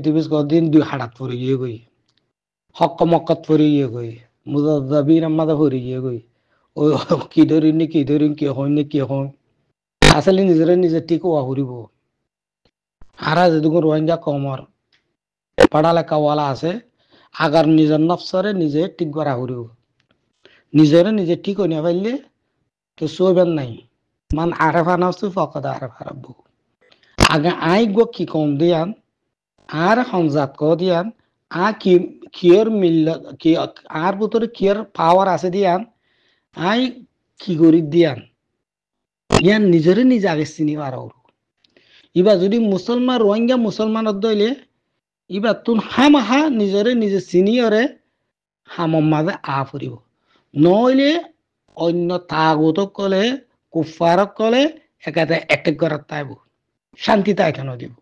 TVs কদিন দুই হাড়াত পরে গিয়ে গই হক মক্কত পরে গিয়ে গই মুজাদ্দাবিন আমাদা পরে গিয়ে গই ও কি ধরিন কি হইনি কি হন আসলে নিজে ঠিক হওয়া ফুরিব হারা যেটুকু রোহিঙ্গা কমর পড়ালেখাওয়ালা আছে আগার নিজের নফসরে নিজে ঠিক করা ফুরিব নিজে ঠিক হইনা পাইলে তো চইবেন নাই মান আরেফা নফসু ফকদ আরেফা রাব্বু আগে আই গো কি কম দিয়ান আর সংজাত ক দিয়ান আ কি কিয়র মিল্ল কি আর ভিতরে কিয়র পাওয়ার আছে দিয়ান আই কি করি দিয়ান ইয়ান নিজে আগে চিনি পার ইবা যদি মুসলমান রোহিঙ্গা মুসলমানত দইলে ইবা তুন হামাহা নিজে চিনিয়রে হামম মাঝে আ ফুরিব নইলে অন্য তাগুতক কলে কুফারক কলে একাতে এটেক করার তাইব শান্তি তাই কেন দিব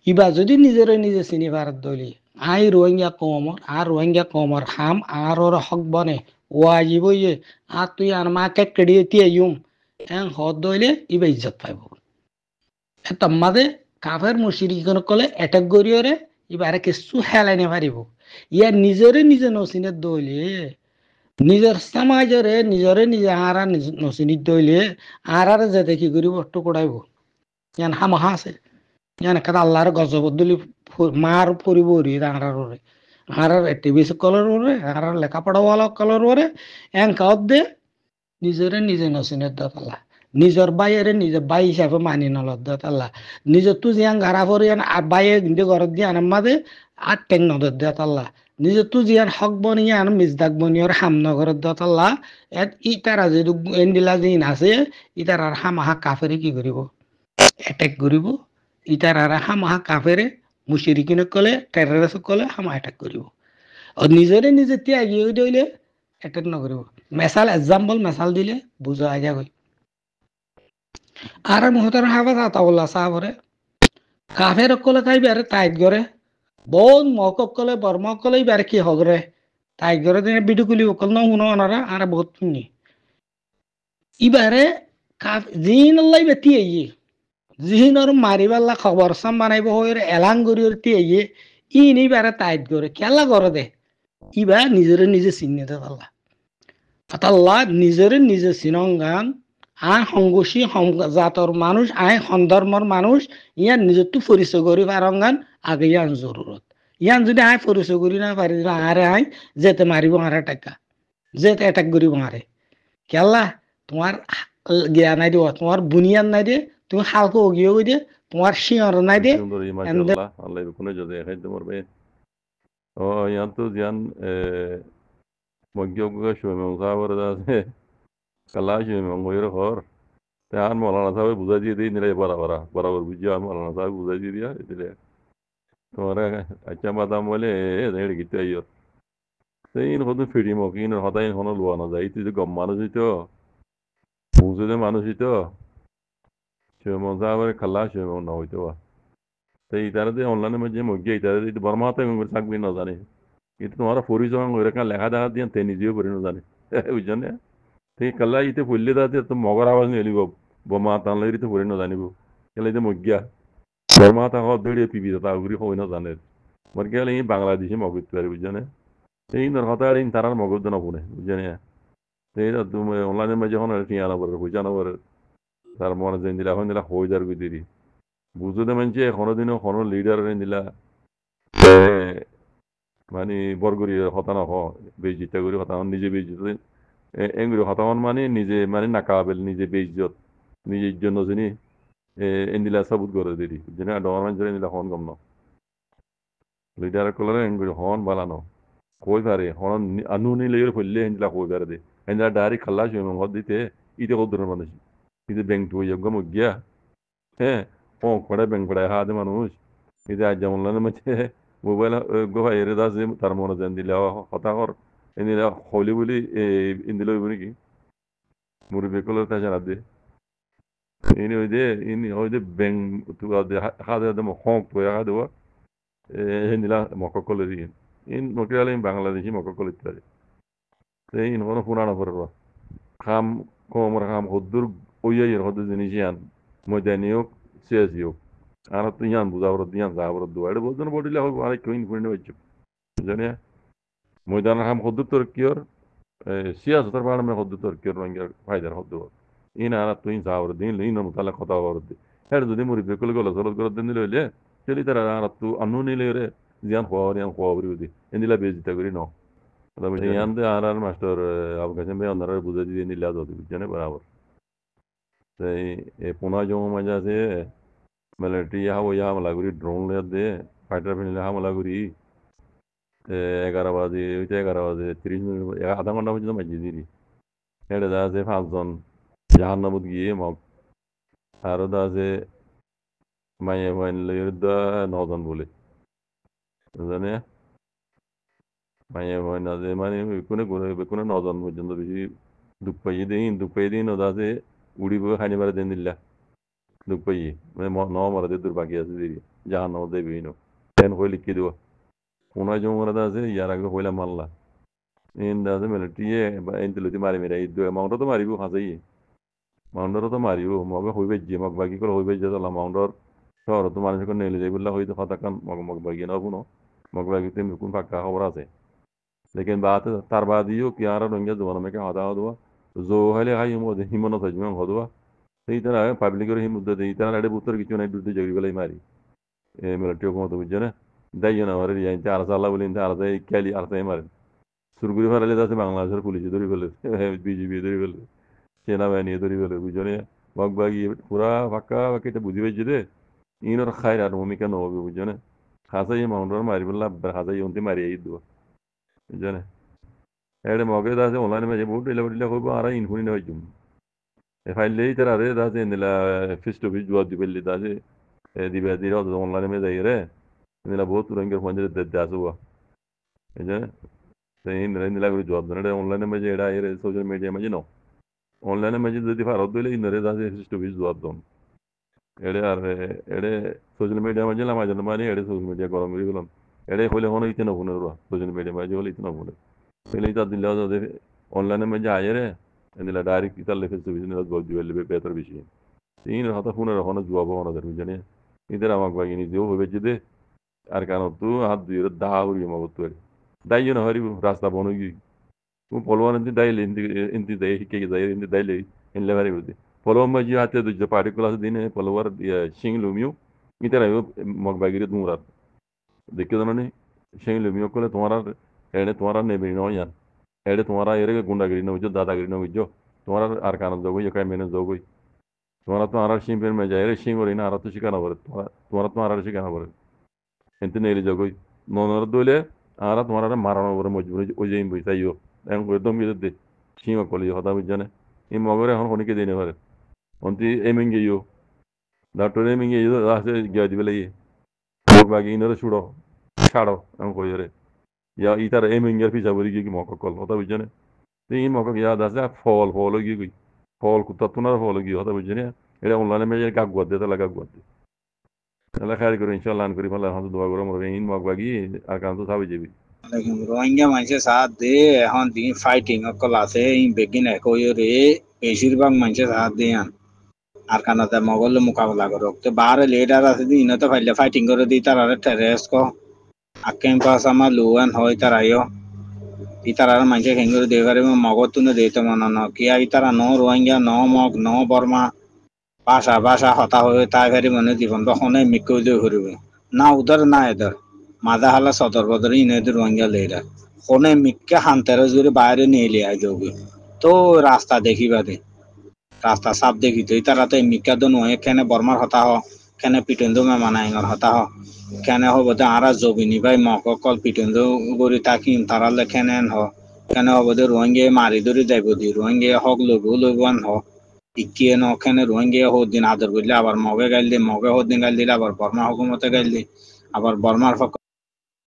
ইবা যদি নিজে চিনি পারার দইলে আই রোহিঙ্গা কমর হাম আর ওর হক বনে ওয়াজিব ইয়ে আর তুই আর মাকে কেড়িয়ে দিয়ে ইউম এন হদ দইলে ইবা ইজ্জত পাইব এত মাঝে কাফের মুশরিকন কলে এটেক গরিয়রে ইবারে কিছু হেলাই নে পারিব ইয়া নিজে নসিনে দইলে নিজের সমাজরে নিজে আরা নসিনি দইলে আরারে যেতে কি করিব টুকুড়াইব ইয়ান হামাহা আছে ইয়ান একটা আল্লাহর গজবদলি মার পরিব রি আরারে আরার টিভিস কলর ওরে আরার লেখাপড়াওয়ালা কলর ওরে এন কাউদ দে নিজে নসিনে দাতাল্লাহ নিজের বাইরে নিজে বাই হিসাবে মানি নলত দাতাল্লাহ নিজে তু জিয়ান গারা ফরিয়ান আর বাইয়ে কিন্তু ঘরত দিয়ে আনার মাঝে আর টেং নদর দাতাল্লাহ নিজে তু জিয়ান হক বনিয়ে আন মিজদাক বনিয়র হামনগর দাতাল্লাহ এত ইতারা যে এন্ডিলা জিন আছে ইতার আর হামাহা কাফেরে কি করিব অ্যাটাক করিব ইতার আর হামাহা কাফেরে মুশরিকিনে কলে টেররিস্ট কলে হামা অ্যাটাক করিব আর নিজে ত্যাগী হই দইলে অ্যাটাক নকরিব মেসাল দিলে বুঝা আগে গই আর মুহতার হাফাজ আতাউল্লাহ সাহাবরে কাফের কলে তাই বেরে টাইট করে বোন মকক কলে বর্মক কলে বেরে কি হগরে টাইট করে দিনে বিডুকুলি অকল ন হুনো অনারা আর বহুত শুনি ইবারে কাফ জিন আল্লাহ বেতি আইয়ে জিহিনর মারিবাল্লা খবর সাম বানাইব হইর এলাং গরিয়র তি আইয়ে ইনি বেরে টাইট করে কেলা করে দে ইবা নিজে চিনি দে আল্লাহ আতাল্লাহ নিজে চিনঙ্গান আই সংগোষী জাতর মানুষ আই সন্দর্মর মানুষ ইয়ান নিজের পরিচয় করি পারঙ্গান আগে ইয়ান জরুরত ইয়ান যদি আই পরিচয় করি না পারি আরে আই যেতে মারিব আরে টাকা যেতে অ্যাটাক করিব আরে কেলা তোমার জ্ঞান নাই দিব তোমার বুনিয়াদ নাই দে তুমি হালকা অগিয়ে গই দে তোমার শিয়র নাই দে আল্লাহ কোনো যদি খাইতে মরবে ও ইয়ান তো জিয়ান মগ্য সময় সাবর আছে কালা সময় গইর ঘর তার মৌলানা সাহেব বুঝাই দিয়ে দিই নিলে বরাবর বুঝিয়ে আমি মৌলানা সাহেব বুঝাই দিয়ে দিয়া দিলে তোমার আচ্ছা বাদাম বলে দেড় গিতে আইয়র সেই কত ফিরি মকিন হতাই হনো লোয়া না যায় তুই গম মানুষ হইতো বুঝতে মানুষ হইতো সময় সাহেবের খালা সময় না হইতো সেই তারা দিয়ে অনলাইনে মধ্যে মগ্য তারা দিয়ে বর্মা হাতে থাকবি না জানে কিন্তু তোমার পরিচয় ওইরকম লেখা দেখা দিয়ে তে নিজেও পড়ি না জানে বুঝছো না সেই কালা ইতে পড়লে তাতে তো মগর আওয়াজ নিয়ে এলিব বোমা টানলে তো পড়ি না জানিব কেলে যে মজ্ঞা বর্মা তাক দৌড়িয়ে পিবি তা উগরি হই না জানে মর গেলে এই বাংলাদেশে মগজ পারে বুঝছো না সেই কথা আর তারার মগজ না শুনে বুঝছো না সেই তুমি অনলাইনের মাঝে যখন টিয়া না পড়ে বুঝা না পড়ে তার মনে যে দিলা হন দিলা হয়ে যার গুদিরি বুঝতে মানছে কোনোদিনও কোনো লিডার দিলা মানে বরগরি হতানো হ বেজিতা করি হতানো নিজে বেজিত এগুলো হতাহন মানে নিজে মানে নাকাবেল নিজে বেইজ্জত নিজের জন্য যিনি এন্দিলা সাবুত করে দিদি যেন ডর মানুষ এন্দিলা হন গম ন লিডার কলরে এগুলো হন বালানো কই পারে হন আনু নি লেগে ফেললে এন্দিলা কই পারে দে এন্দিলা ডাইরেক্ট খাল্লা শুয়ে মঙ্গল দিতে ইতে কদ্দুর মানুষ ইতে ব্যাংক তো যোগ্য মুগিয়া হ্যাঁ ও পড়ে ব্যাংক পড়ে হাতে মানুষ ইতে আজ যেমন মধ্যে মোবাইল গোফা এরে দাস তার মনে যেন দিলে হতাহর এন্দিলা হলি বলি ইন্দিলা বলি কি মুরব্বী কলর তা জানা দে ওই যে ব্যাং তুই হাতে হক তো হাতে হিন্দিলা মক্কা কলের মকিরালে বাংলাদেশি মক্কা কলের পারে এই কোনো পুরানো পড়ে খাম কমর খাম হদ্দুর ওইয়ের হদ্দুর জিনিস আন ময়দানি হোক সিয়াসি হোক আর তো ইয়ান বুঝাবর দিয়ান যাবর দু এটা বলতো না বডিলে হবে আর কেউ ইনফুইন্ড হচ্ছে জানি ময়দান হাম হদ্দু তুর্কিয়র সিয়াসতের বারে হদ্দু তুর্কিয়র রঙের ফায়দার হদ্দু ইন আর তুই যাবর দিন ইন মুতালা কথা করতে হেড যদি মুরি বেকুল গলো সরদ করে দিন লইলে চলি তারা আর তু আনু নিলে রে জিয়ান খোয়াবরি উদি এন্দিলা বেজিতা করি ন ইয়ান দে আর মাস্টার আবগাছে মে অন্ধারে বুঝে দিয়ে নিলা যদি বুঝছেন বরাবর সেই পোনা জমা মাজা আছে মিলিটারি হামলা করি ড্রোন দে ফাইটার ফেলে হামলা করি 11 বাজে ওইটা 11 বাজে 30 মিনিট আধা ঘন্টা পর্যন্ত মাজিয়ে দিলি হেঁটে দেওয়া আছে 5 জন জাহান্নামত গিয়ে মগ আরও দেওয়া আছে মাইয়ে মাইনলে 9 জন বলে জানে মাইয়ে মাইন আছে মানে কোনো 9 জন পর্যন্ত বেশি দুঃখ পাইয়ে দিন ওদা আছে উড়িব খানিবার দিন দিল্লা দুঃখ পাইয়ে মানে মরাতে দূর বাকি আছে দিদি জাহান্নামত দেবে ট্রেন হয়ে লিখিয়ে দেবো কোনায় জমা আছে ইয়ার আগে হইলাম মারলা ইন্দা আছে মিলিটারি এনতিলতি মারি মেরা ইদ্দু মাউন্টর তো মারিব হাসাই মাউন্টর তো মারিব মগে হইবে যে মগ বাকি করে হইবে যে তালা মাউন্টর শহর তো মানুষ করে নেলে যাই বললা হইতো হতাকান মগ বাকি না কোনো মগ বাকি তেমনি কোন ফাঁকা খবর আছে लेकिन बात तार बाद यो कि यार रंगे जमाना में क्या होता हुआ जो हले हाई हिमन था जिम्मे होदवा सही तरह पब्लिक और हिम मुद्दे इतना लड़े पुत्र किचु नहीं दुद्ध जगरी वाला मारी ए मिलिट्री को तो बुझे ना दाइयो ना हमारे यहाँ 4 साल बोले 4 साल क्या ली 4 साल मारे সুরগুরি ফারালে আছে বাংলাদেশের পুলিশে ধরে ফেলে বিজিবি ধরে ফেলে সেনাবাহিনী ধরে ফেলে বুঝলে বকবাগি পুরা ফাঁকা ফাঁকিটা বুঝি পাইছি রে ইনোর খাইর আর ভূমিকা নহবে বুঝলে হাসাই মাউন্টর মারি বললা হাসাই অন্তি মারি এই দেবো বুঝলে এড়ে মগে দাসে অনলাইনে মাঝে বহুত ডিলা ডিলা করবো আর ইনফুনি না হইজুম এ ফাইলেই তারা রে দাসে নিলা ফিস টু ফিস জুয়া দিবেলি দাসে দিবে দিরা অনলাইনে মে যাই রে নিলা বহুত রঙের ফোন দিয়ে দাসে বুয়া বুঝলে इंदिरा गुरी जॉब दे ऑनलाइन में जेड़ा ये सोशल मीडिया में नो ऑनलाइन में जे दि फार होदले इंदरे दासे सिस्टम भी जॉब दोन एड़े यार एड़े सोशल मीडिया में जला माजन माने एड़े सोशल मीडिया गरम करी गलम एड़े होले होनो इतना होने रो सोशल मीडिया में जे होले इतना होले पहले ता दिल्ला दे ऑनलाइन में जे आये रे इंदिला डायरेक्ट इता लेके से बिजनेस बोल दिवे बेहतर विषय तीन हाथ फोन होनो जॉब होनो दर जने इधर আমাক বাগিনি দিও হবে যদি আর কারণ তো হাত দিয়ে দাউরি মগত daí na hori rasta bono gi un polwan indi dai le indi dai hikke dai indi dai le in le vari budi polwan ma ji hate do particular dine polwar shing lumio itera yo mog bagiri dumura দেখে জানো নি সেই লুমিও করলে তোমার নেবে নয় এড়ে তোমার এর গুন্ডাগিরি না বুঝছো দাদাগিরি না বুঝছো তোমার আর কারণ যোগই কাই মেনে যোগই তোমার তো আর সিং পেন মে যায় রে সিং ওরি না আর তো শিখানো পড়ে তোমার তো আর শিখানো পড়ে এতে নেই যোগই ননর দলে আর তোমার মারানোর পরে মজবুরি ওই যে বইসাইও এখন করে দম গিয়ে দে সিংহ কলি হতা বুঝছানে এই মগরে এখন অনেকে দিনে পারে অন্তি এমিং গিয়েও ডাক্তার এমিং গিয়ে আসে গিয়ে দিবে লাগে বাকি ইনরে ছুড়ো ছাড়ো এখন কই রে ইয়া ইতার এমিং এর পিছা বলি কি মক কল হতা বুঝছানে এই মক ইয়া দাসা ফল গিয়ে ফল কুত্তা তুনার ফল গিয়ে হতা বুঝছানে এটা অনলাইনে মে কাক গদ দে লাগা গদ আল্লাহ খাইর করে ইনশাআল্লাহ আন করি ভালো হাত দোয়া করে মরবে ইন মক বাকি আর কাম তো সাবি যাবি রোহিঙ্গা মানুষের সাথ দে এখন দিন ফাইটিং অকল আছে বেগিন একই রে বেশিরভাগ মানুষের সাথ দিয়ে আর কানাতে মগল মোকাবেলা করো তো বাহারে লিডার আছে দি ইনতে ফাইলে ফাইটিং করে দি তার আরে টেরেস কো আকেম পাস আমার লুয়ান হয় তার আয়ো ইতার আর মানুষের খেঙ্গুর দিয়ে করে মগত তুনে দিতে মনে ন কি ইতারা ন রোহিঙ্গা ন মগ ন বর্মা ভাষা হতা হয়ে তাই ফেরি মনে জীবন তখন মিক্কে দিয়ে ঘুরবে না উধর না এদের মাদা হালা সদর বদর ইনেদের রোহিঙ্গা লেডার কোনে মিক্কে হান্তারে জুড়ে বাইরে নিয়ে লিয়া যাবে তো রাস্তা দেখিবা দে রাস্তা সাপ দেখি তো তারা তো মিক্কা দো নয় এখানে বর্মার হতা হ এখানে পিটেন্দ্র মেমানাইঙ্গর হতা হ এখানে হব দে আরা জবিনি ভাই মক কল পিটেন্দ্র গড়ি তাকি তারা লেখেন হ এখানে হব দে রোহিঙ্গা মারি ধরে যাইব দি রোহিঙ্গা হক লইবান হ ইকিয়ে ন ওখানে রোহিঙ্গা হোক দিন আদর করলে আবার মগে গাইল দি মগে হোক দিন গাইল দিলে আবার বর্মা হুকুমতে গাইল দি আবার বর্মার